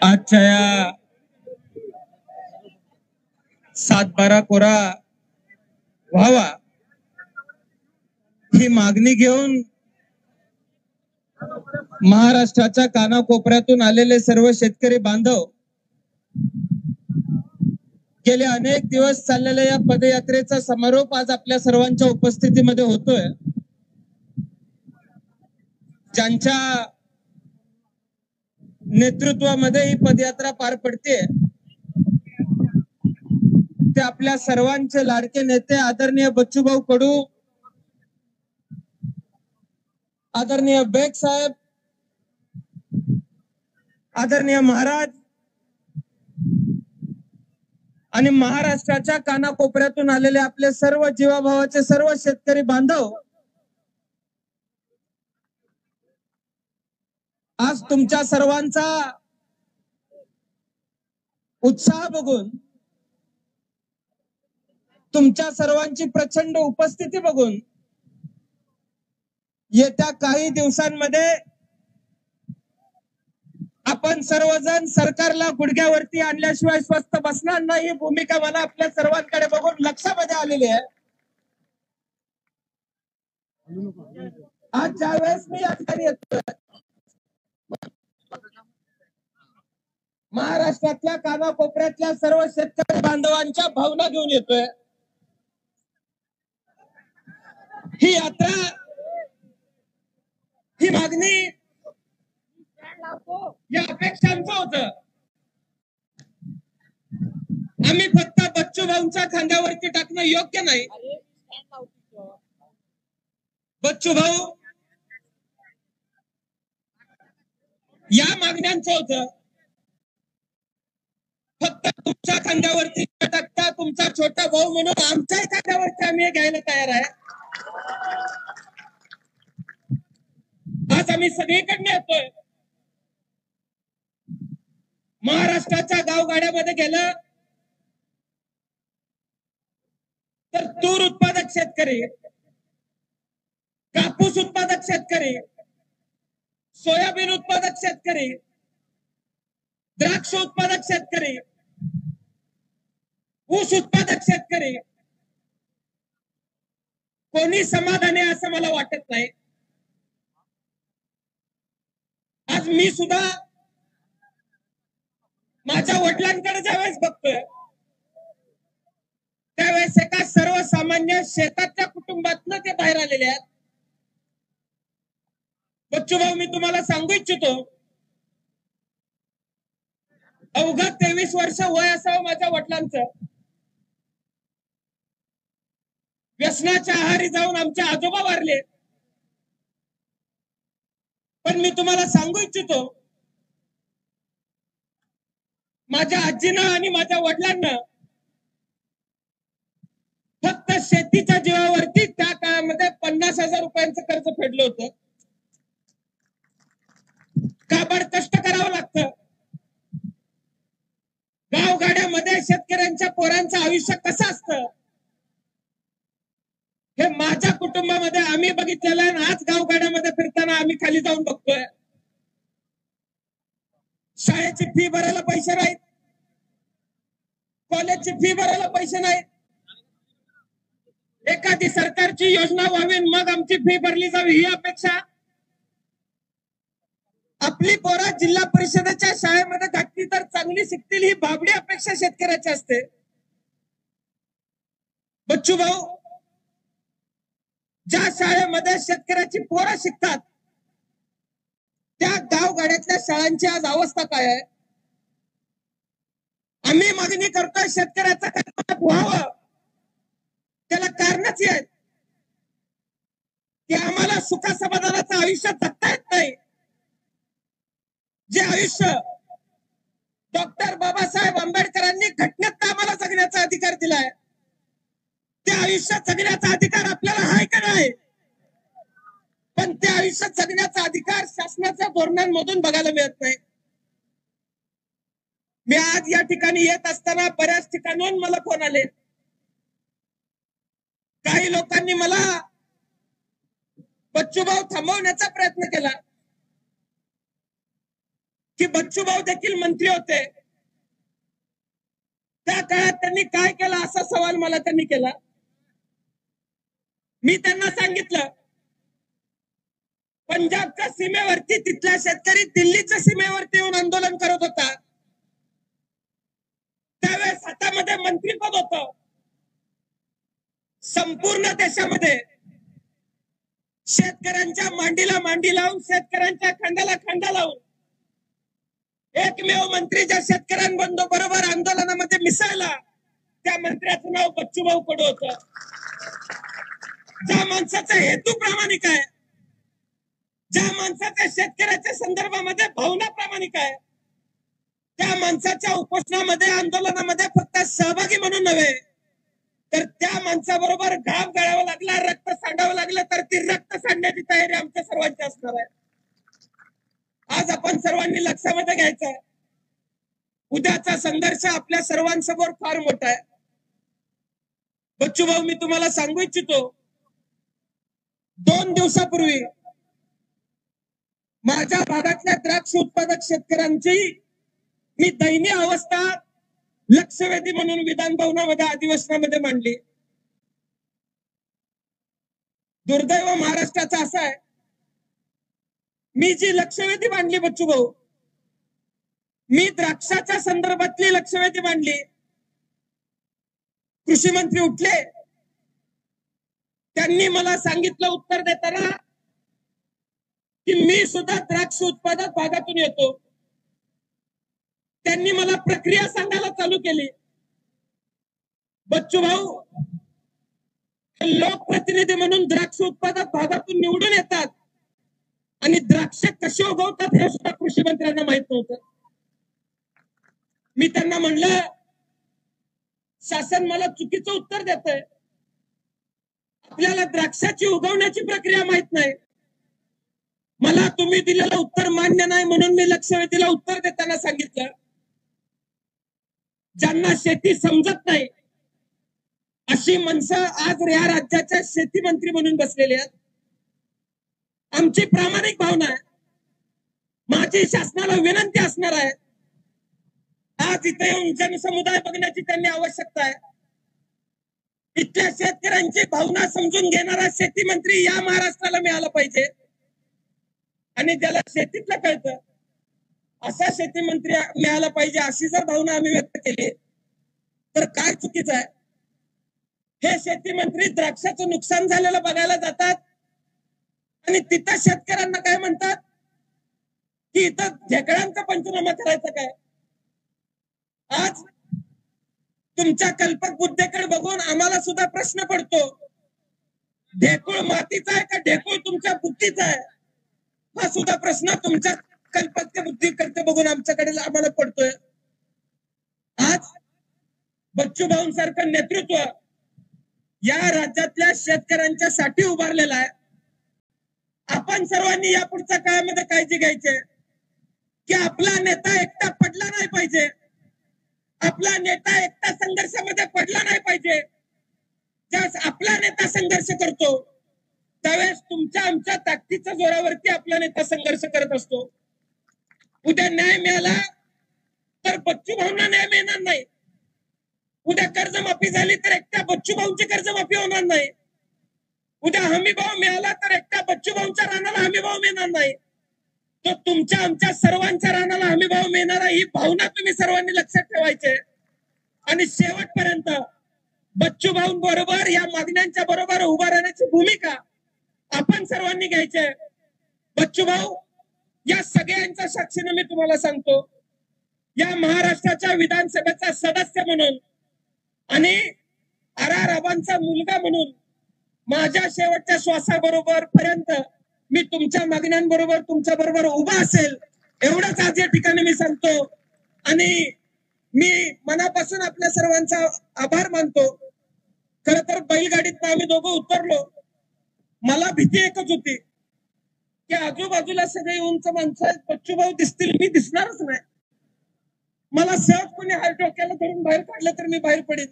आजच्या या 7-12 कोरा व्हावा ही मागणी घेऊन महाराष्ट्राच्या कानाकोपऱ्यातून आलेले सर्व शेतकरी बांधव गेले अनेक दिवस चाललेल्या या पदयात्रेचा समारोप आज आपल्या सर्वांच्या उपस्थितीमध्ये होतोय. ज्यांच्या नेतृत्वामध्ये ही पदयात्रा पार पडते ते आपल्या सर्वांचे लाडके नेते आदरणीय बच्चूभाऊ कडू, आदरणीय बेग साहेब, आदरणीय महाराज आणि महाराष्ट्राच्या कानाकोपऱ्यातून आलेले आपले सर्व जीवाभावाचे सर्व शेतकरी बांधव आज तुमच्या सर्वांचा उत्साह बघून, तुमच्या सर्वांची प्रचंड उपस्थिती बघून येत्या काही दिवसांमध्ये आपण सर्वजण सरकारला गुडघ्यावरती आणल्याशिवाय स्वस्थ बसणार नाही ही भूमिका मला आपल्या सर्वांकडे बघून लक्षामध्ये आलेली आहे. आज ज्यावेळेस मी या ठिकाणी येतोय महाराष्ट्रातल्या कानाकोपऱ्यातल्या सर्व शेतकरी बांधवांच्या भावना घेऊन येतोय. ही यात्रा, ही मागणी, या अपेक्षांचं होतं. आम्ही फक्त बच्चू भाऊंच्या खांद्यावरती टाकणं योग्य नाही. बच्चू भाऊ या मागण्यांचं होतं. फक्त तुमच्या खांद्यावरती टाकता तुमचा छोटा भाऊ म्हणून आमच्या खांद्यावरती आम्ही घ्यायला तयार आहे. आज आम्ही सगळीकडे येतोय. महाराष्ट्राच्या गावगाड्यामध्ये गेलं तर तूर उत्पादक शेतकरी, कापूस उत्पादक शेतकरी, सोयाबीन उत्पादक शेतकरी, द्राक्ष उत्पादक शेतकरी, ऊस उत्पादक शेतकरी कोणी समाधानी आहे असं मला वाटत नाही. आज मी सुद्धा माझ्या वडिलांकडे ज्यावेळेस बघतोय त्यावेळेस एका सर्वसामान्य शेताच्या कुटुंबातनं ते बाहेर आलेले आहेत. बच्चू भाऊ, मी तुम्हाला सांगू इच्छितो, अवघा 23 वर्ष वय असावं माझ्या वडिलांचं. व्यसनाच्या आहारी जाऊन आमचे आजोबा वारले. पण मी तुम्हाला सांगू इच्छितो, माझ्या आजीनं आणि माझ्या वडिलांना फक्त शेतीच्या जीवावरती त्या काळामध्ये 50,000 रुपयांचं कर्ज फेडलं होतं. काबड कष्ट करावं लागतं. गावगाड्यामध्ये शेतकऱ्यांच्या पोरांचं आयुष्य कसं असतं हे माझ्या कुटुंबामध्ये आम्ही बघितलेलं आहे. आज गावगाड्यामध्ये फिरताना आम्ही खाली जाऊन बघतोय. शाळेची फी भरायला पैसे नाहीत, कॉलेजची फी भरायला पैसे नाहीत. एखादी सरकारची योजना व्हावी मग आमची फी भरली जावी ही अपेक्षा. आपली पोरं जिल्हा परिषदेच्या शाळेमध्ये घातली तर चांगली शिकतील ही बाबडी अपेक्षा शेतकऱ्याची असते. बच्चू भाऊ, ज्या शाळेमध्ये शेतकऱ्याची पोरं शिकतात त्या गावगाड्यातल्या शाळांची आज अवस्था काय आहे? आम्ही मागणी करतोय शेतकऱ्याचं कर्ज व्हावं. त्याला कारणच आहे की आम्हाला सुख समाधानाचं आयुष्य जगता येत नाही. जे आयुष्य डॉक्टर बाबासाहेब आंबेडकरांनी घटनेत आम्हाला जगण्याचा अधिकार दिलाय ते आयुष्य जगण्याचा अधिकार आपल्याला आहे का नाही? पण ते आयुष्य जगण्याचा अधिकार शासनाच्या धोरणांमधून बघायला मिळत नाही. मी आज या ठिकाणी येत असताना बऱ्याच ठिकाणून मला फोन आले. काही लोकांनी मला बच्चूभाऊ थांबवण्याचा प्रयत्न केला. की बच्चूभाऊ देखील मंत्री होते, त्या काळात त्यांनी काय केलं असा सवाल मला त्यांनी केला. मी त्यांना सांगितलं, पंजाबच्या सीमेवरती तिथला शेतकरी दिल्लीच्या सीमेवरती येऊन आंदोलन करत होता, त्यावेळेस हातामध्ये मंत्रीपद होतं. संपूर्ण देशामध्ये शेतकऱ्यांच्या मांडीला मांडी लावून, शेतकऱ्यांच्या खांद्याला खांदा लावून एकमेव मंत्री ज्या शेतकऱ्यांबरोबर आंदोलनामध्ये मिसळला, त्या मंत्र्याचं नाव बच्चूभाऊ कडू होतं. ज्या माणसाचा हेतू प्रामाणिक आहे, ज्या माणसाच्या शेतकऱ्याच्या संदर्भामध्ये भावना प्रामाणिक आहे, त्या माणसाच्या उपोषणामध्ये, आंदोलनामध्ये फक्त सहभागी म्हणून नव्हे, तर त्या माणसाबरोबर घाम गळावा लागला, रक्त सांडावं लागलं तर ती रक्त सांडण्याची तयारी आमच्या सर्वांची असणार आहे. आज आपण सर्वांनी लक्षामध्ये घ्यायचं आहे, उद्याचा संघर्ष आपल्या सर्वांसमोर फार मोठा आहे. बच्चूभाऊ, मी तुम्हाला सांगू इच्छितो, 2 दिवसापूर्वी माझ्या भागातल्या द्राक्ष उत्पादक शेतकऱ्यांची मी दयनीय अवस्था लक्षवेधी म्हणून विधान भवनामध्ये अधिवेशनामध्ये मांडली. दुर्दैव महाराष्ट्राचं असं आहे, मी जी लक्षवेधी मांडली बच्चूभाऊ, मी द्राक्षाच्या संदर्भातली लक्षवेधी मांडली. कृषी मंत्री उठले, त्यांनी मला सांगितलं उत्तर देताना की मी सुद्धा द्राक्ष उत्पादक भागातून येतो. त्यांनी मला प्रक्रिया सांगायला चालू केली. बच्चूभाऊ लोकप्रतिनिधी म्हणून द्राक्ष उत्पादक भागातून निवडून येतात आणि द्राक्ष कशी उगवतात हे सुद्धा कृषी मंत्र्यांना माहित नव्हतं. मी त्यांना म्हणलं, शासन मला चुकीचं उत्तर देतंय, आपल्याला द्राक्षाची उगवण्याची प्रक्रिया माहित नाही. मला तुम्ही दिलेलं उत्तर मान्य नाही म्हणून मी लक्षवेधीला उत्तर देताना सांगितलं, ज्यांना शेती समजत नाही अशी माणसं आज या राज्याच्या शेती मंत्री म्हणून बसलेली आहेत. आमची प्रामाणिक भावना आहे, माझी शासनाला विनंती असणार आहे, आज इथे येऊन जनसमुदाय बघण्याची त्यांनी आवश्यकता आहे. इथल्या शेतकऱ्यांची भावना समजून घेणारा शेती मंत्री या महाराष्ट्राला मिळाला पाहिजे आणि ज्याला शेतीतलं कळतं असा शेती मंत्री मिळाला पाहिजे. अशी जर भावना आम्ही व्यक्त केली तर काय चुकीचं आहे? हे शेती मंत्री द्राक्षाचं नुकसान झालेलं बघायला जातात आणि तिथं शेतकऱ्यांना काय म्हणतात की इथं ढेकळांचा पंचनामा करायचा काय? आज तुमच्या कल्पक बुद्धीकडे बघून आम्हाला सुद्धा प्रश्न पडतो, ढेकूळ मातीचा आहे का ढेकूळ तुमच्या बुद्धीचा आहे? हा सुद्धा प्रश्न तुमच्या कल्पक बुद्धीकडे बघून आमच्याकडे आम्हाला पडतोय. आज बच्चूभाऊंसारखं नेतृत्व या राज्यातल्या शेतकऱ्यांच्या साठी उभारलेलं आहे. आपण सर्वांनी या पुढच्या काळामध्ये काळजी घ्यायची की आपला नेता एकटा पडला नाही पाहिजे, आपला नेता एकटा संघर्षामध्ये पडला नाही पाहिजे. ज्यावेळेस आपला नेता संघर्ष करतो त्यावेळेस तुमच्या आमच्या ताकदीच्या जोरावरती आपला नेता संघर्ष करत असतो. उद्या न्याय मिळाला तर बच्चूभाऊंना न्याय मिळणार नाही. उद्या कर्जमाफी झाली तर एकट्या बच्चूभाऊंची कर्जमाफी होणार नाही. उद्या हमीभाव मिळाला तर एकट्या बच्चूभाऊंच्या रानाला हमीभाव मिळणार नाही. तो तुमच्या आमच्या सर्वांच्या रानाला हमीभाव मिळणारा, ही भावना तुम्ही सर्वांनी लक्षात ठेवायची. आणि शेवटपर्यंत बच्चूभाऊंबरोबर या मागण्यांच्या बरोबर उभा राहण्याची भूमिका आपण सर्वांनी घ्यायची. बच्चूभाऊ, या सगळ्यांच्या साक्षीने मी तुम्हाला सांगतो, या महाराष्ट्राच्या विधानसभेचा सदस्य म्हणून आणि आराराबांचा मुलगा म्हणून माझ्या शेवटच्या श्वासाबरोबर पर्यंत मी तुमच्या मागण्यांबरोबर तुमच्या बरोबर उभा असेल एवढंच आज या ठिकाणी मी सांगतो. आणि मी मनापासून आपल्या सर्वांचा आभार मानतो. खर तर बैलगाडीत आम्ही दोघं उतरलो, मला भीती एकच होती की आजूबाजूला सगळे उंच माणसं आहेत, बच्चूभाऊ दिसतील, मी दिसणारच नाही. मला सहज कोणी हात डोक्याला धरून बाहेर काढलं तर मी बाहेर पडेन.